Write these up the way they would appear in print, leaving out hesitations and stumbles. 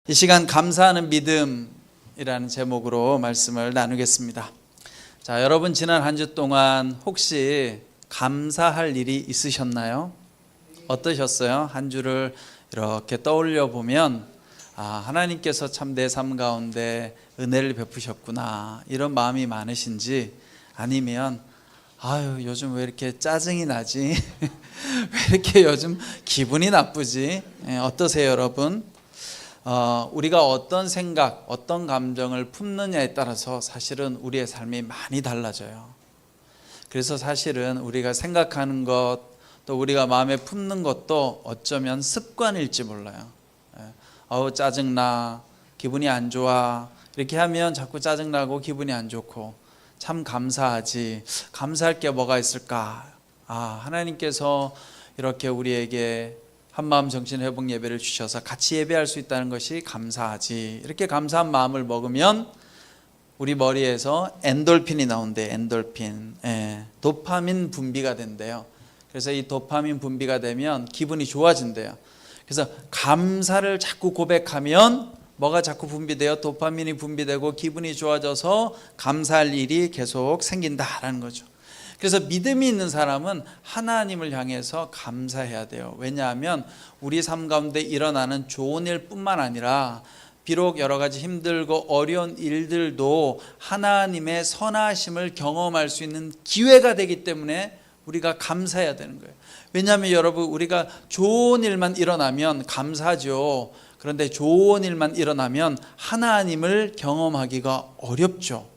이 시간 감사하는 믿음이라는 제목으로 말씀을 나누겠습니다. 자, 여러분 지난 한 주 동안 혹시 감사할 일이 있으셨나요? 어떠셨어요? 한 주를 이렇게 떠올려 보면 하나님께서 참 내 삶 가운데 은혜를 베푸셨구나 이런 마음이 많으신지, 아니면 요즘 왜 이렇게 짜증이 나지? 왜 이렇게 요즘 기분이 나쁘지? 어떠세요, 여러분? 우리가 어떤 생각, 어떤 감정을 품느냐에 따라서 사실은 우리의 삶이 많이 달라져요. 그래서 사실은 우리가 생각하는 것, 또 우리가 마음에 품는 것도 어쩌면 습관일지 몰라요. 짜증나, 기분이 안 좋아, 이렇게 하면 자꾸 짜증나고 기분이 안 좋고, 참 감사하지, 감사할 게 뭐가 있을까? 하나님께서 이렇게 우리에게 한마음 정신 회복 예배를 주셔서 같이 예배할 수 있다는 것이 감사하지. 이렇게 감사한 마음을 먹으면 우리 머리에서 엔돌핀이 나온대요. 엔돌핀, 도파민 분비가 된대요. 그래서 이 도파민 분비가 되면 기분이 좋아진대요. 그래서 감사를 자꾸 고백하면 뭐가 자꾸 분비돼요? 도파민이 분비되고 기분이 좋아져서 감사할 일이 계속 생긴다라는 거죠. 그래서 믿음이 있는 사람은 하나님을 향해서 감사해야 돼요. 왜냐하면 우리 삶 가운데 일어나는 좋은 일뿐만 아니라 비록 여러 가지 힘들고 어려운 일들도 하나님의 선하심을 경험할 수 있는 기회가 되기 때문에 우리가 감사해야 되는 거예요. 왜냐하면 여러분, 우리가 좋은 일만 일어나면 감사하죠. 그런데 좋은 일만 일어나면 하나님을 경험하기가 어렵죠.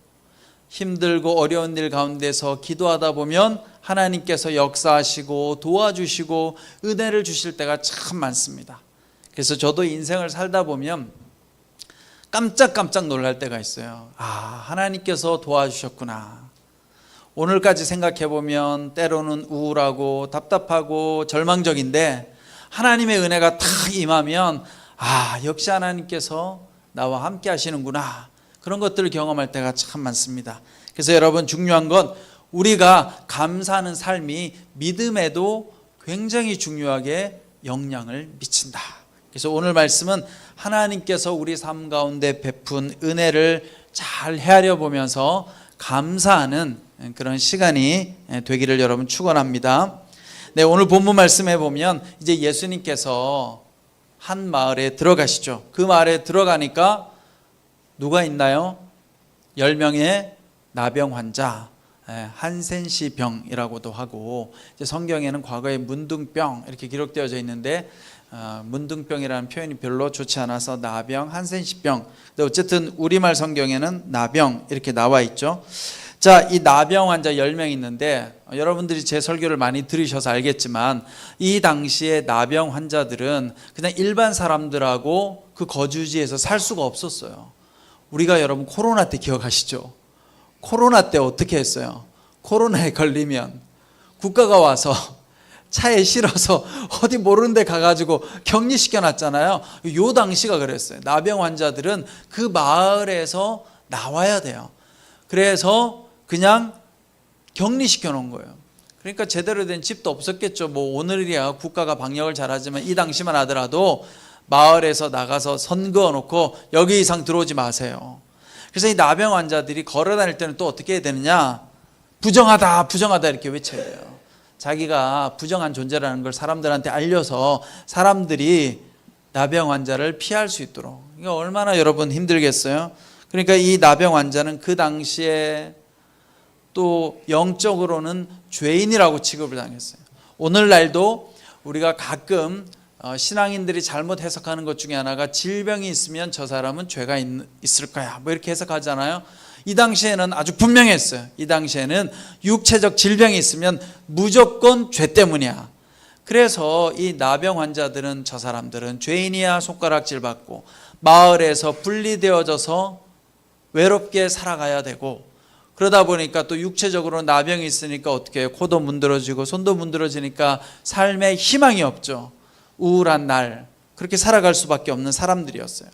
힘들고 어려운 일 가운데서 기도하다 보면 하나님께서 역사하시고 도와주시고 은혜를 주실 때가 참 많습니다. 그래서 저도 인생을 살다 보면 깜짝깜짝 놀랄 때가 있어요. 하나님께서 도와주셨구나. 오늘까지 생각해 보면 때로는 우울하고 답답하고 절망적인데 하나님의 은혜가 탁 임하면 역시 하나님께서 나와 함께 하시는구나, 그런 것들을 경험할 때가 참 많습니다. 그래서 여러분, 중요한 건 우리가 감사하는 삶이 믿음에도 굉장히 중요하게 영향을 미친다. 그래서 오늘 말씀은 하나님께서 우리 삶 가운데 베푼 은혜를 잘 헤아려 보면서 감사하는 그런 시간이 되기를 여러분 축원합니다. 네, 오늘 본문 말씀해 보면 이제 예수님께서 한 마을에 들어가시죠. 그 마을에 들어가니까 누가 있나요? 10명의 나병 환자, 한센시 병이라고도 하고, 이제 성경에는 과거에 문둥병 이렇게 기록되어져 있는데 문둥병이라는 표현이 별로 좋지 않아서 나병, 한센시병. 근데 어쨌든 우리말 성경에는 나병 이렇게 나와 있죠. 자, 이 나병 환자 10명 있는데 여러분들이 제 설교를 많이 들으셔서 알겠지만 이 당시에 나병 환자들은 그냥 일반 사람들하고 그 거주지에서 살 수가 없었어요. 우리가 여러분 코로나 때 기억하시죠? 코로나 때 어떻게 했어요? 코로나에 걸리면 국가가 와서 차에 실어서 어디 모르는 데 가가지고 격리시켜 놨잖아요. 요 당시가 그랬어요. 나병 환자들은 그 마을에서 나와야 돼요. 그래서 그냥 격리시켜 놓은 거예요. 그러니까 제대로 된 집도 없었겠죠. 오늘이야 국가가 방역을 잘하지만 이 당시만 하더라도 마을에서 나가서 선 그어놓고 여기 이상 들어오지 마세요. 그래서 이 나병 환자들이 걸어다닐 때는 또 어떻게 해야 되느냐? 부정하다, 부정하다 이렇게 외쳐야 돼요. 자기가 부정한 존재라는 걸 사람들한테 알려서 사람들이 나병 환자를 피할 수 있도록. 이게 얼마나 여러분 힘들겠어요? 그러니까 이 나병 환자는 그 당시에 또 영적으로는 죄인이라고 취급을 당했어요. 오늘날도 우리가 가끔 신앙인들이 잘못 해석하는 것 중에 하나가 질병이 있으면 저 사람은 죄가 있을 거야, 이렇게 해석하잖아요. 이 당시에는 아주 분명했어요. 이 당시에는 육체적 질병이 있으면 무조건 죄 때문이야. 그래서 이 나병 환자들은, 저 사람들은 죄인이야 손가락질 받고 마을에서 분리되어져서 외롭게 살아가야 되고, 그러다 보니까 또 육체적으로 나병이 있으니까 어떻게 해요? 코도 문드러지고 손도 문드러지니까 삶에 희망이 없죠. 우울한 날, 그렇게 살아갈 수밖에 없는 사람들이었어요.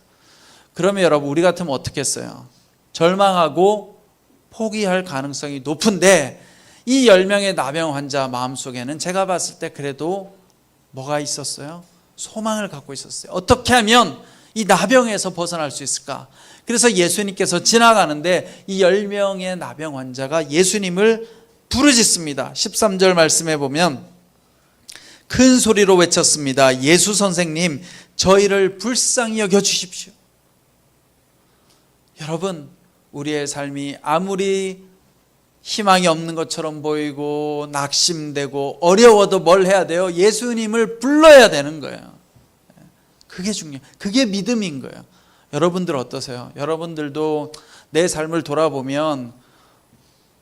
그러면 여러분, 우리 같으면 어떻게 했어요? 절망하고 포기할 가능성이 높은데 이 10명의 나병 환자 마음속에는 제가 봤을 때 그래도 뭐가 있었어요? 소망을 갖고 있었어요. 어떻게 하면 이 나병에서 벗어날 수 있을까? 그래서 예수님께서 지나가는데 이 10명의 나병 환자가 예수님을 부르짖습니다. 13절 말씀해 보면 큰 소리로 외쳤습니다. 예수 선생님, 저희를 불쌍히 여겨주십시오. 여러분, 우리의 삶이 아무리 희망이 없는 것처럼 보이고 낙심되고 어려워도 뭘 해야 돼요? 예수님을 불러야 되는 거예요. 그게 중요해요. 그게 믿음인 거예요. 여러분들 어떠세요? 여러분들도 내 삶을 돌아보면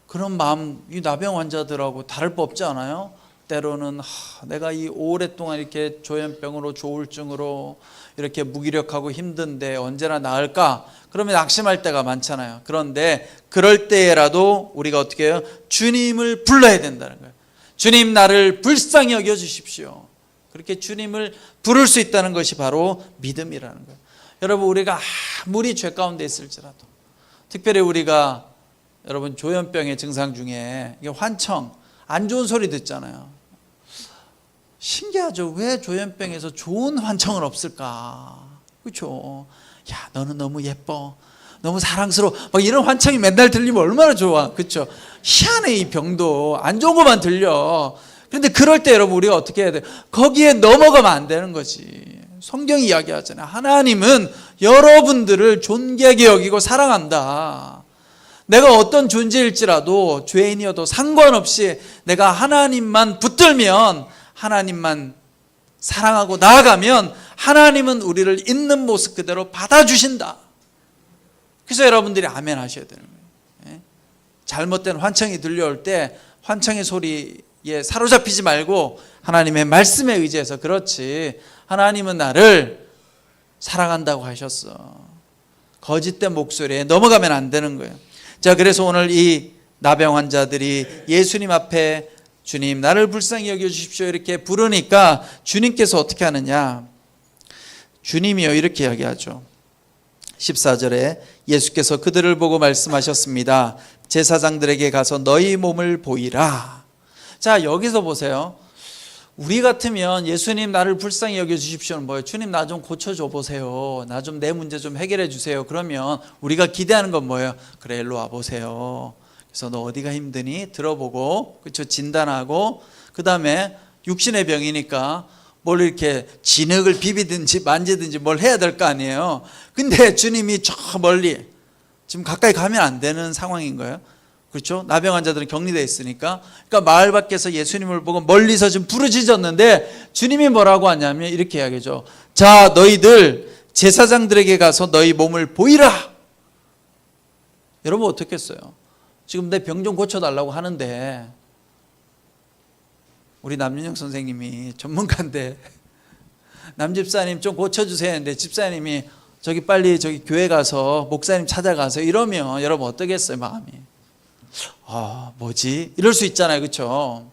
그런 마음, 이 나병 환자들하고 다를 바 없지 않아요? 때로는 내가 이 오랫동안 이렇게 조현병으로 조울증으로 이렇게 무기력하고 힘든데 언제나 나을까? 그러면 낙심할 때가 많잖아요. 그런데 그럴 때라도 우리가 어떻게 해요? 주님을 불러야 된다는 거예요. 주님, 나를 불쌍히 여겨주십시오. 그렇게 주님을 부를 수 있다는 것이 바로 믿음이라는 거예요. 여러분, 우리가 아무리 죄 가운데 있을지라도, 특별히 우리가 여러분 조현병의 증상 중에 환청, 안 좋은 소리 듣잖아요. 신기하죠. 왜 조현병에서 좋은 환청은 없을까? 그렇죠. 야, 너는 너무 예뻐, 너무 사랑스러워, 막 이런 환청이 맨날 들리면 얼마나 좋아. 그렇죠. 희한해. 이 병도 안 좋은 것만 들려. 그런데 그럴 때 여러분, 우리가 어떻게 해야 돼요? 거기에 넘어가면 안 되는 거지. 성경이 이야기하잖아요. 하나님은 여러분들을 존귀하게 여기고 사랑한다. 내가 어떤 존재일지라도 죄인이어도 상관없이 내가 하나님만 붙들면, 하나님만 사랑하고 나아가면 하나님은 우리를 있는 모습 그대로 받아주신다. 그래서 여러분들이 아멘 하셔야 되는 거예요. 잘못된 환청이 들려올 때 환청의 소리에 사로잡히지 말고 하나님의 말씀에 의지해서, 그렇지, 하나님은 나를 사랑한다고 하셨어. 거짓된 목소리에 넘어가면 안 되는 거예요. 자, 그래서 오늘 이 나병 환자들이 예수님 앞에 주님, 나를 불쌍히 여겨주십시오 이렇게 부르니까 주님께서 어떻게 하느냐? 주님이요 이렇게 이야기하죠. 14절에 예수께서 그들을 보고 말씀하셨습니다. 제사장들에게 가서 너희 몸을 보이라. 자, 여기서 보세요. 우리 같으면 예수님, 나를 불쌍히 여겨주십시오는 뭐예요? 주님, 나 좀 고쳐줘 보세요. 나 좀 내 문제 좀 해결해 주세요. 그러면 우리가 기대하는 건 뭐예요? 그래, 일로 와보세요. 그래서 너 어디가 힘드니? 들어보고, 그렇죠, 진단하고, 그 다음에 육신의 병이니까 뭘 이렇게 진흙을 비비든지 만지든지 뭘 해야 될 거 아니에요. 근데 주님이 저 멀리, 지금 가까이 가면 안 되는 상황인 거예요. 그렇죠? 나병 환자들은 격리되어 있으니까. 그러니까 마을 밖에서 예수님을 보고 멀리서 좀 부르짖었는데 주님이 뭐라고 하냐면 이렇게 이야기하죠. 자, 너희들 제사장들에게 가서 너희 몸을 보이라. 여러분 어떻겠어요? 지금 내 병 좀 고쳐달라고 하는데, 우리 남윤영 선생님이 전문가인데 남집사님 좀 고쳐주세요 했는데 집사님이 저기 빨리 저기 교회 가서 목사님 찾아가서 이러면 여러분 어떠겠어요? 마음이 뭐지? 이럴 수 있잖아요. 그렇죠?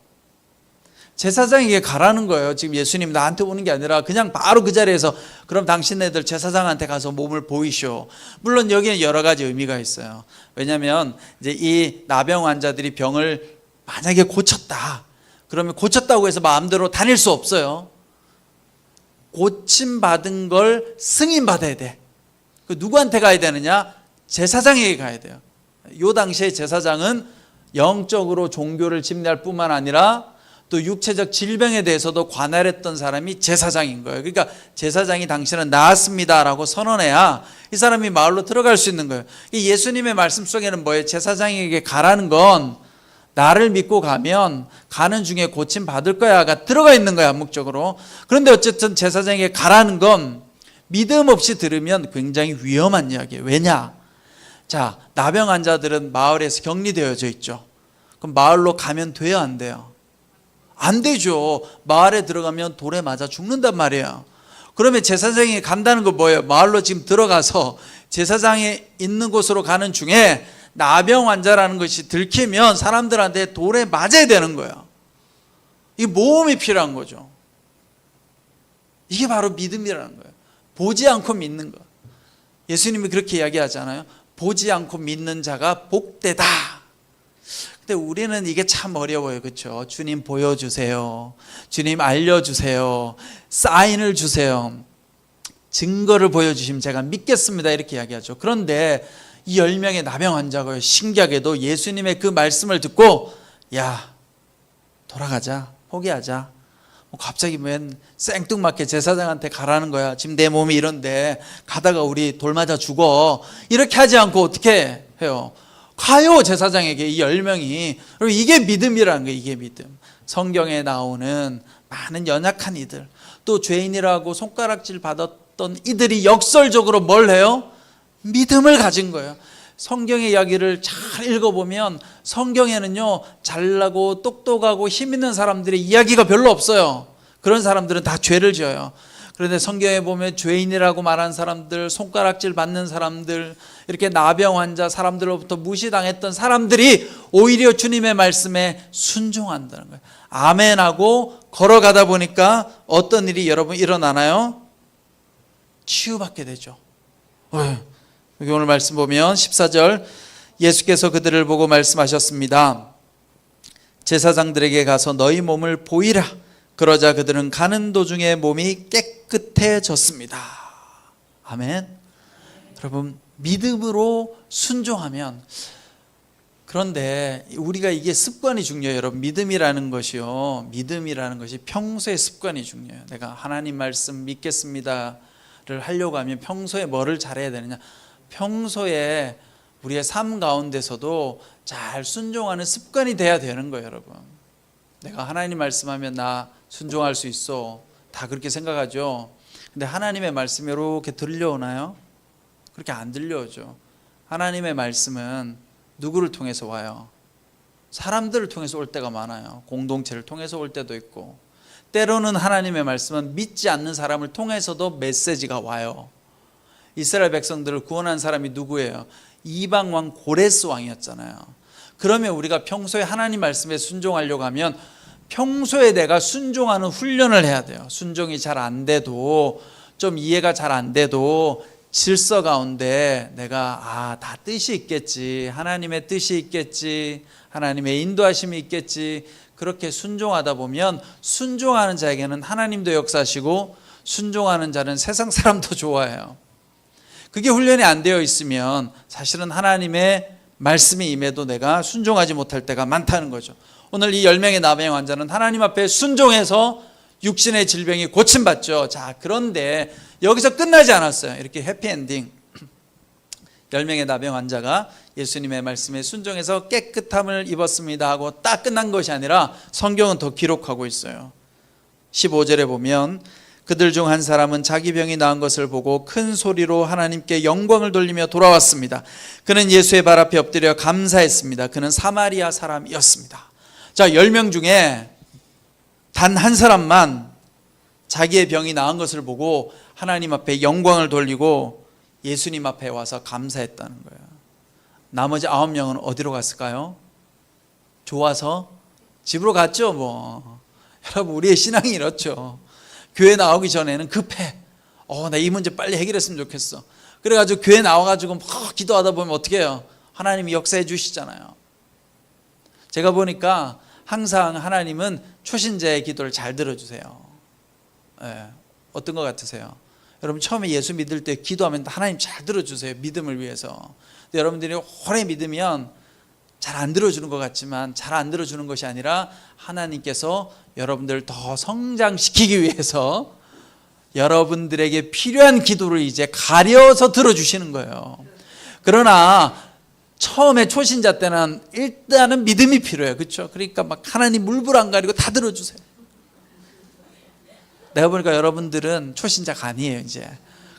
제사장에게 가라는 거예요. 지금 예수님 나한테 오는 게 아니라 그냥 바로 그 자리에서 그럼 당신네들 제사장한테 가서 몸을 보이시오. 물론 여기는 여러 가지 의미가 있어요. 왜냐하면 이제 이 나병 환자들이 병을 만약에 고쳤다, 그러면 고쳤다고 해서 마음대로 다닐 수 없어요. 고침받은 걸 승인받아야 돼. 누구한테 가야 되느냐? 제사장에게 가야 돼요. 이 당시에 제사장은 영적으로 종교를 집례할 뿐만 아니라 또 육체적 질병에 대해서도 관할했던 사람이 제사장인 거예요. 그러니까 제사장이 당신은 나았습니다라고 선언해야 이 사람이 마을로 들어갈 수 있는 거예요. 예수님의 말씀 속에는 뭐예요? 제사장에게 가라는 건 나를 믿고 가면 가는 중에 고침 받을 거야가 들어가 있는 거야, 암묵적으로. 그런데 어쨌든 제사장에게 가라는 건 믿음 없이 들으면 굉장히 위험한 이야기예요. 왜냐? 자, 나병 환자들은 마을에서 격리되어져 있죠. 그럼 마을로 가면 돼요, 안 돼요? 안 되죠. 마을에 들어가면 돌에 맞아 죽는단 말이에요. 그러면 제사장이 간다는 건 뭐예요? 마을로 지금 들어가서 제사장이 있는 곳으로 가는 중에 나병 환자라는 것이 들키면 사람들한테 돌에 맞아야 되는 거예요. 이 모험이 필요한 거죠. 이게 바로 믿음이라는 거예요. 보지 않고 믿는 거. 예수님이 그렇게 이야기하잖아요. 보지 않고 믿는 자가 복되다. 근데 우리는 이게 참 어려워요. 그렇죠? 주님 보여주세요. 주님 알려주세요. 사인을 주세요. 증거를 보여주시면 제가 믿겠습니다. 이렇게 이야기하죠. 그런데 이 10명의 나병 환자가 신기하게도 예수님의 그 말씀을 듣고 야, 돌아가자, 포기하자. 갑자기 웬 생뚱맞게 제사장한테 가라는 거야. 지금 내 몸이 이런데 가다가 우리 돌 맞아 죽어. 이렇게 하지 않고 어떻게 해요? 가요, 제사장에게. 이 10명이. 그리고 이게 믿음이라는 거예요. 이게 믿음. 성경에 나오는 많은 연약한 이들, 또 죄인이라고 손가락질 받았던 이들이 역설적으로 뭘 해요? 믿음을 가진 거예요. 성경의 이야기를 잘 읽어보면 성경에는요, 잘나고 똑똑하고 힘 있는 사람들의 이야기가 별로 없어요. 그런 사람들은 다 죄를 지어요. 그런데 성경에 보면 죄인이라고 말한 사람들, 손가락질 받는 사람들, 이렇게 나병 환자 사람들로부터 무시당했던 사람들이 오히려 주님의 말씀에 순종한다는 거예요. 아멘하고 걸어가다 보니까 어떤 일이 여러분 일어나나요? 치유받게 되죠. 여기 오늘 말씀 보면 14절, 예수께서 그들을 보고 말씀하셨습니다. 제사장들에게 가서 너희 몸을 보이라. 그러자 그들은 가는 도중에 몸이 깨끗해졌습니다. 아멘. 여러분, 믿음으로 순종하면, 그런데 우리가 이게 습관이 중요해요. 여러분, 믿음이라는 것이요, 믿음이라는 것이 평소의 습관이 중요해요. 내가 하나님 말씀 믿겠습니다를 하려고 하면 평소에 뭐를 잘해야 되느냐? 평소에 우리의 삶 가운데서도 잘 순종하는 습관이 돼야 되는 거예요. 여러분, 내가 하나님 말씀하면 나 순종할 수 있어, 다 그렇게 생각하죠. 근데 하나님의 말씀이 이렇게 들려오나요? 그렇게 안 들려오죠. 하나님의 말씀은 누구를 통해서 와요? 사람들을 통해서 올 때가 많아요. 공동체를 통해서 올 때도 있고, 때로는 하나님의 말씀은 믿지 않는 사람을 통해서도 메시지가 와요. 이스라엘 백성들을 구원한 사람이 누구예요? 이방 왕 고레스 왕이었잖아요. 그러면 우리가 평소에 하나님 말씀에 순종하려고 하면 평소에 내가 순종하는 훈련을 해야 돼요. 순종이 잘 안 돼도, 좀 이해가 잘 안 돼도 질서 가운데 내가 다 뜻이 있겠지, 하나님의 뜻이 있겠지, 하나님의 인도하심이 있겠지, 그렇게 순종하다 보면 순종하는 자에게는 하나님도 역사하시고 순종하는 자는 세상 사람도 좋아해요. 그게 훈련이 안 되어 있으면 사실은 하나님의 말씀이 임해도 내가 순종하지 못할 때가 많다는 거죠. 오늘 이 10명의 나병 환자는 하나님 앞에 순종해서 육신의 질병이 고침받죠. 자, 그런데 여기서 끝나지 않았어요. 이렇게 해피엔딩. 10명의 나병 환자가 예수님의 말씀에 순종해서 깨끗함을 입었습니다 하고 딱 끝난 것이 아니라 성경은 더 기록하고 있어요. 15절에 보면 그들 중 한 사람은 자기 병이 나은 것을 보고 큰 소리로 하나님께 영광을 돌리며 돌아왔습니다. 그는 예수의 발 앞에 엎드려 감사했습니다. 그는 사마리아 사람이었습니다. 자, 10명 중에 단 한 사람만 자기의 병이 나은 것을 보고 하나님 앞에 영광을 돌리고 예수님 앞에 와서 감사했다는 거예요. 나머지 9명은 어디로 갔을까요? 좋아서 집으로 갔죠. 여러분, 우리의 신앙이 이렇죠. 교회 나오기 전에는 급해. 나 이 문제 빨리 해결했으면 좋겠어. 그래가지고 교회 나와가지고 막 기도하다 보면 어떻게 해요? 하나님이 역사해 주시잖아요. 제가 보니까 항상 하나님은 초신자의 기도를 잘 들어주세요. 어떤 것 같으세요? 여러분, 처음에 예수 믿을 때 기도하면 하나님 잘 들어주세요. 믿음을 위해서. 근데 여러분들이 오래 믿으면 잘 안 들어주는 것 같지만 잘 안 들어주는 것이 아니라 하나님께서 여러분들을 더 성장시키기 위해서 여러분들에게 필요한 기도를 이제 가려서 들어주시는 거예요. 그러나 처음에 초신자 때는 일단은 믿음이 필요해요. 그렇죠? 그러니까 막 하나님 물불 안 가리고 다 들어주세요. 내가 보니까 여러분들은 초신자가 아니에요, 이제.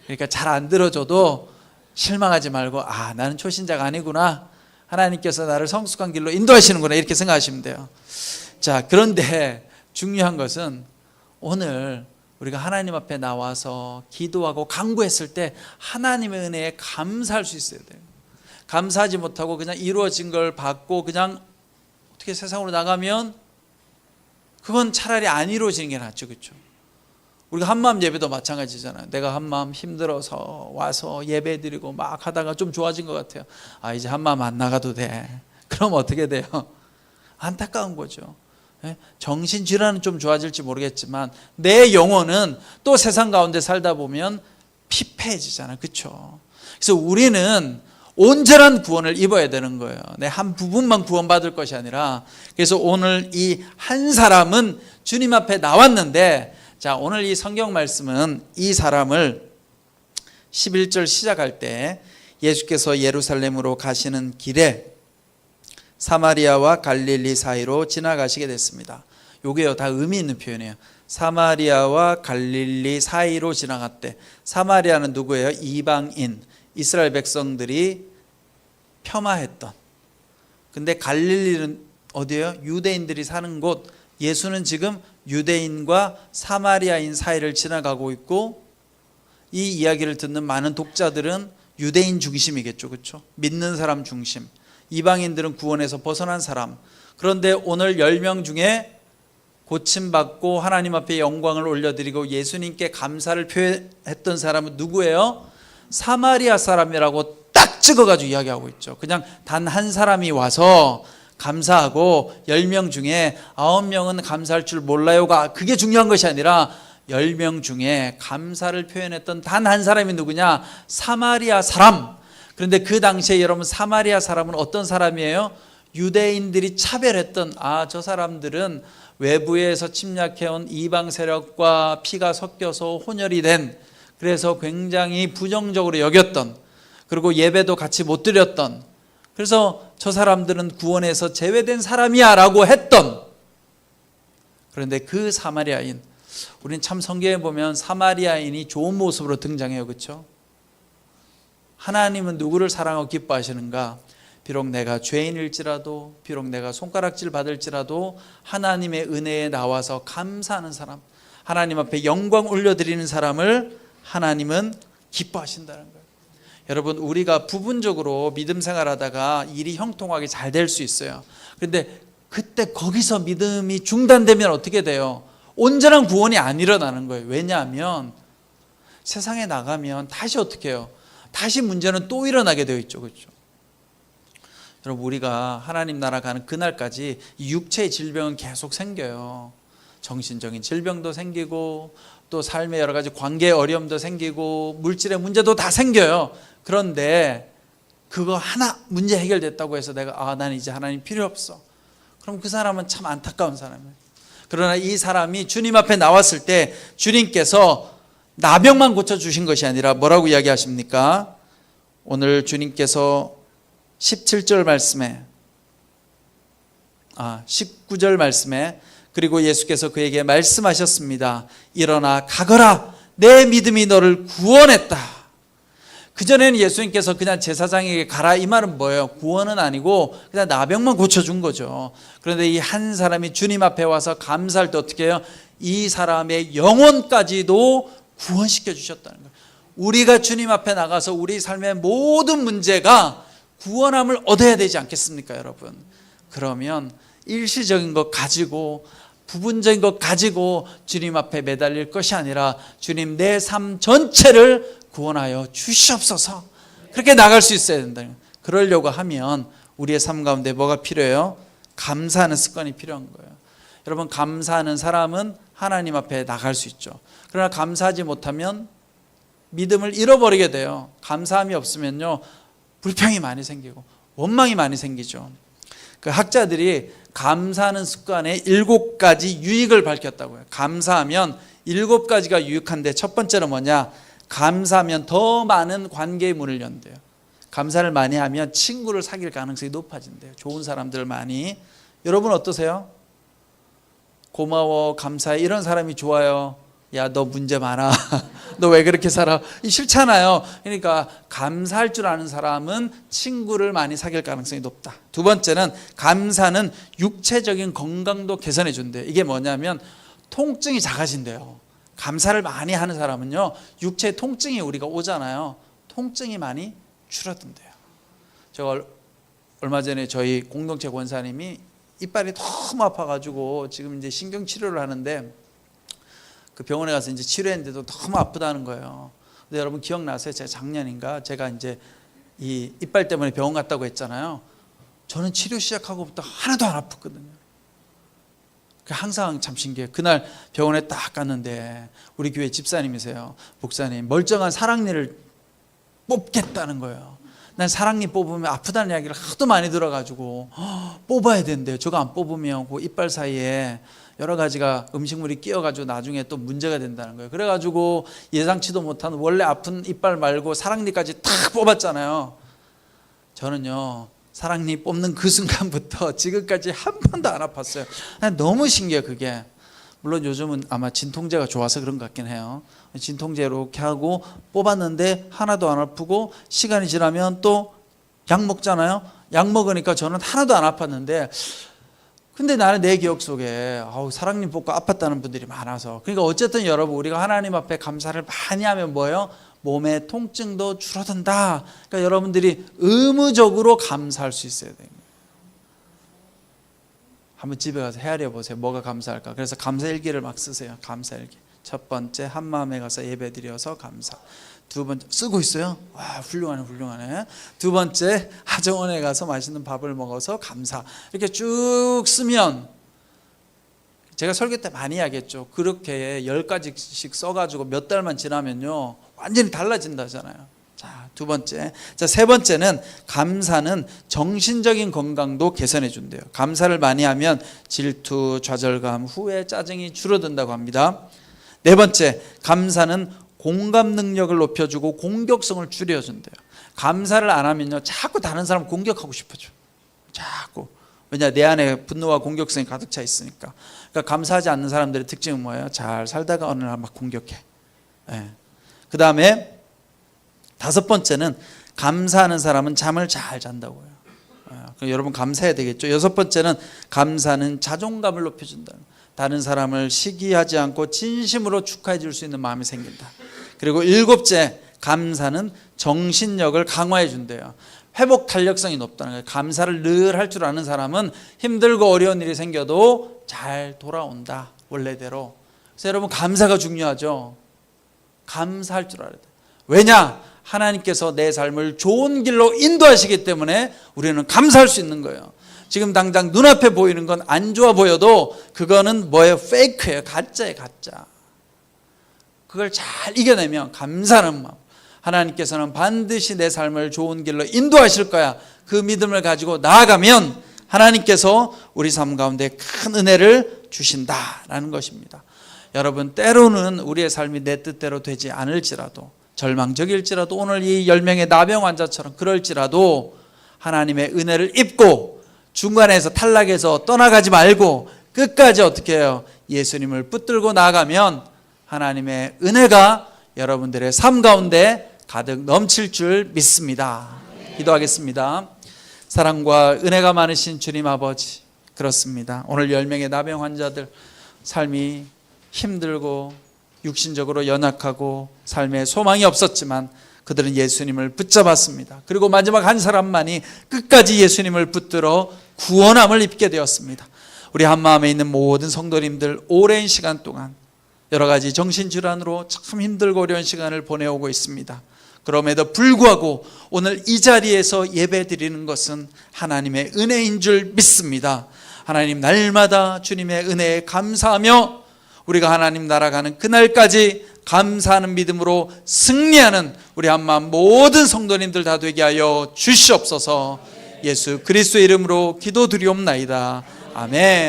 그러니까 잘 안 들어줘도 실망하지 말고, 나는 초신자가 아니구나, 하나님께서 나를 성숙한 길로 인도하시는구나, 이렇게 생각하시면 돼요. 자, 그런데 중요한 것은 오늘 우리가 하나님 앞에 나와서 기도하고 간구했을 때 하나님의 은혜에 감사할 수 있어야 돼요. 감사하지 못하고 그냥 이루어진 걸 받고 그냥 어떻게 세상으로 나가면 그건 차라리 안 이루어지는 게 낫죠. 그렇죠? 우리가 한마음 예배도 마찬가지잖아요. 내가 한마음 힘들어서 와서 예배 드리고 막 하다가 좀 좋아진 것 같아요. 이제 한마음 안 나가도 돼. 그럼 어떻게 돼요? 안타까운 거죠. 정신질환은 좀 좋아질지 모르겠지만 내 영혼은 또 세상 가운데 살다 보면 피폐해지잖아요. 그렇죠? 그래서 우리는 온전한 구원을 입어야 되는 거예요. 내 한 부분만 구원받을 것이 아니라. 그래서 오늘 이 한 사람은 주님 앞에 나왔는데, 자, 오늘 이 성경 말씀은 이 사람을 11절 시작할 때 예수께서 예루살렘으로 가시는 길에 사마리아와 갈릴리 사이로 지나가시게 됐습니다. 요게요, 다 의미 있는 표현이에요. 사마리아와 갈릴리 사이로 지나갔대. 사마리아는 누구예요? 이방인, 이스라엘 백성들이 폄하했던. 근데 갈릴리는 어디예요? 유대인들이 사는 곳. 예수는 지금 유대인과 사마리아인 사이를 지나가고 있고, 이 이야기를 듣는 많은 독자들은 유대인 중심이겠죠. 그렇죠? 믿는 사람 중심. 이방인들은 구원에서 벗어난 사람. 그런데 오늘 10명 중에 고침받고 하나님 앞에 영광을 올려드리고 예수님께 감사를 표했던 사람은 누구예요? 사마리아 사람이라고 딱 찍어가지고 이야기하고 있죠. 그냥 단 한 사람이 와서 감사하고 10명 중에 9명은 감사할 줄 몰라요가 그게 중요한 것이 아니라 10명 중에 감사를 표현했던 단 한 사람이 누구냐? 사마리아 사람. 그런데 그 당시에 여러분, 사마리아 사람은 어떤 사람이에요? 유대인들이 차별했던, 저 사람들은 외부에서 침략해온 이방 세력과 피가 섞여서 혼혈이 된, 그래서 굉장히 부정적으로 여겼던, 그리고 예배도 같이 못 드렸던, 그래서 저 사람들은 구원에서 제외된 사람이야 라고 했던. 그런데 그 사마리아인, 우리는 참 성경에 보면 사마리아인이 좋은 모습으로 등장해요. 그렇죠? 하나님은 누구를 사랑하고 기뻐하시는가? 비록 내가 죄인일지라도, 비록 내가 손가락질 받을지라도 하나님의 은혜에 나와서 감사하는 사람, 하나님 앞에 영광 올려드리는 사람을 하나님은 기뻐하신다는 거예요. 여러분, 우리가 부분적으로 믿음 생활하다가 일이 형통하게 잘 될 수 있어요. 그런데 그때 거기서 믿음이 중단되면 어떻게 돼요? 온전한 구원이 안 일어나는 거예요. 왜냐하면 세상에 나가면 다시 어떻게 해요? 다시 문제는 또 일어나게 되어 있죠. 그렇죠? 여러분, 우리가 하나님 나라 가는 그날까지 육체의 질병은 계속 생겨요. 정신적인 질병도 생기고 또 삶의 여러 가지 관계의 어려움도 생기고 물질의 문제도 다 생겨요. 그런데 그거 하나 문제 해결됐다고 해서 내가 나는 이제 하나님 필요 없어. 그럼 그 사람은 참 안타까운 사람이에요. 그러나 이 사람이 주님 앞에 나왔을 때 주님께서 나병만 고쳐주신 것이 아니라 뭐라고 이야기하십니까? 오늘 주님께서 17절 말씀에 19절 말씀에 그리고 예수께서 그에게 말씀하셨습니다. 일어나 가거라. 내 믿음이 너를 구원했다. 그전에는 예수님께서 그냥 제사장에게 가라 이 말은 뭐예요? 구원은 아니고 그냥 나병만 고쳐준 거죠. 그런데 이 한 사람이 주님 앞에 와서 감사할 때 어떻게 해요? 이 사람의 영혼까지도 구원시켜 주셨다는 거예요. 우리가 주님 앞에 나가서 우리 삶의 모든 문제가 구원함을 얻어야 되지 않겠습니까, 여러분? 그러면 일시적인 것 가지고 부분적인 것 가지고 주님 앞에 매달릴 것이 아니라 주님 내 삶 전체를 구원하여 주시옵소서. 그렇게 나갈 수 있어야 된다. 그러려고 하면 우리의 삶 가운데 뭐가 필요해요? 감사하는 습관이 필요한 거예요. 여러분, 감사하는 사람은 하나님 앞에 나갈 수 있죠. 그러나 감사하지 못하면 믿음을 잃어버리게 돼요. 감사함이 없으면요, 불평이 많이 생기고 원망이 많이 생기죠. 그 학자들이 감사하는 습관의 7가지 유익을 밝혔다고요. 감사하면 7가지가 유익한데 첫 번째는 뭐냐? 감사하면 더 많은 관계의 문을 연대요. 감사를 많이 하면 친구를 사귈 가능성이 높아진대요. 좋은 사람들 많이. 여러분 어떠세요? 고마워, 감사해, 이런 사람이 좋아요? 야, 너 문제 많아. 너 왜 그렇게 살아? 싫잖아요. 그러니까 감사할 줄 아는 사람은 친구를 많이 사귈 가능성이 높다. 두 번째는 감사는 육체적인 건강도 개선해 준대요. 이게 뭐냐면 통증이 작아진대요. 감사를 많이 하는 사람은요, 육체 통증이 우리가 오잖아요. 통증이 많이 줄어든대요. 제가 얼마 전에 저희 공동체 권사님이 이빨이 너무 아파가지고 지금 이제 신경치료를 하는데 그 병원에 가서 이제 치료했는데도 너무 아프다는 거예요. 근데 여러분 기억나세요? 제가 작년인가 제가 이제 이 이빨 때문에 병원 갔다고 했잖아요. 저는 치료 시작하고부터 하나도 안 아팠거든요. 항상 참 신기해요. 그날 병원에 딱 갔는데 우리 교회 집사님이세요. 목사님 멀쩡한 사랑니를 뽑겠다는 거예요. 난 사랑니 뽑으면 아프다는 이야기를 하도 많이 들어가지고 뽑아야 된대요. 저거 안 뽑으면 그 이빨 사이에 여러 가지가 음식물이 끼어가지고 나중에 또 문제가 된다는 거예요. 그래가지고 예상치도 못한 원래 아픈 이빨 말고 사랑니까지 탁 뽑았잖아요. 저는요 사랑니 뽑는 그 순간부터 지금까지 한 번도 안 아팠어요. 너무 신기해요 그게. 물론 요즘은 아마 진통제가 좋아서 그런 것 같긴 해요. 진통제 이렇게 하고 뽑았는데 하나도 안 아프고 시간이 지나면 또 약 먹잖아요. 약 먹으니까 저는 하나도 안 아팠는데 근데 나는 내 기억 속에 사랑니 뽑고 아팠다는 분들이 많아서 그러니까 어쨌든 여러분 우리가 하나님 앞에 감사를 많이 하면 뭐예요? 몸의 통증도 줄어든다. 그러니까 여러분들이 의무적으로 감사할 수 있어야 돼요. 한번 집에 가서 헤아려 보세요. 뭐가 감사할까? 그래서 감사일기를 막 쓰세요. 감사일기. 첫 번째 한마음에 가서 예배드려서 감사. 두 번째 쓰고 있어요. 와 훌륭하네. 두 번째 하정원에 가서 맛있는 밥을 먹어서 감사. 이렇게 쭉 쓰면 제가 설교 때 많이 하겠죠. 그렇게 10가지씩 써가지고 몇 달만 지나면요 완전히 달라진다잖아요. 자, 두 번째. 자, 세 번째는 감사는 정신적인 건강도 개선해 준대요. 감사를 많이 하면 질투, 좌절감, 후회, 짜증이 줄어든다고 합니다. 네 번째, 감사는 공감 능력을 높여주고 공격성을 줄여준대요. 감사를 안 하면요 자꾸 다른 사람 공격하고 싶어져. 자꾸. 왜냐 내 안에 분노와 공격성이 가득 차 있으니까. 그러니까 감사하지 않는 사람들의 특징은 뭐예요? 잘 살다가 어느 날 막 공격해. 그 다음에 다섯 번째는 감사하는 사람은 잠을 잘 잔다고요. 여러분 감사해야 되겠죠. 여섯 번째는 감사는 자존감을 높여준다. 다른 사람을 시기하지 않고 진심으로 축하해 줄 수 있는 마음이 생긴다. 그리고 일곱째, 감사는 정신력을 강화해 준대요. 회복 탄력성이 높다는 거예요. 감사를 늘 할 줄 아는 사람은 힘들고 어려운 일이 생겨도 잘 돌아온다. 원래대로. 그래서 여러분 감사가 중요하죠. 감사할 줄 알아야 돼요. 왜냐? 하나님께서 내 삶을 좋은 길로 인도하시기 때문에 우리는 감사할 수 있는 거예요. 지금 당장 눈앞에 보이는 건 안 좋아 보여도 그거는 뭐예요? 페이크예요. 가짜예요. 가짜. 그걸 잘 이겨내면 감사하는 마음. 하나님께서는 반드시 내 삶을 좋은 길로 인도하실 거야. 그 믿음을 가지고 나아가면 하나님께서 우리 삶 가운데 큰 은혜를 주신다라는 것입니다. 여러분 때로는 우리의 삶이 내 뜻대로 되지 않을지라도 절망적일지라도 오늘 이 10명의 나병 환자처럼 그럴지라도 하나님의 은혜를 입고 중간에서 탈락해서 떠나가지 말고 끝까지 어떻게 해요? 예수님을 붙들고 나아가면 하나님의 은혜가 여러분들의 삶 가운데 가득 넘칠 줄 믿습니다. 기도하겠습니다. 사랑과 은혜가 많으신 주님 아버지, 그렇습니다. 오늘 10명의 나병 환자들 삶이 힘들고 육신적으로 연약하고 삶에 소망이 없었지만 그들은 예수님을 붙잡았습니다. 그리고 마지막 한 사람만이 끝까지 예수님을 붙들어 구원함을 입게 되었습니다. 우리 한마음에 있는 모든 성도님들 오랜 시간 동안 여러 가지 정신질환으로 참 힘들고 어려운 시간을 보내오고 있습니다. 그럼에도 불구하고 오늘 이 자리에서 예배드리는 것은 하나님의 은혜인 줄 믿습니다. 하나님 날마다 주님의 은혜에 감사하며 우리가 하나님 나라 가는 그날까지 감사하는 믿음으로 승리하는 우리 한마음 모든 성도님들 다 되게 하여 주시옵소서. 예수 그리스도의 이름으로 기도드리옵나이다. 아멘.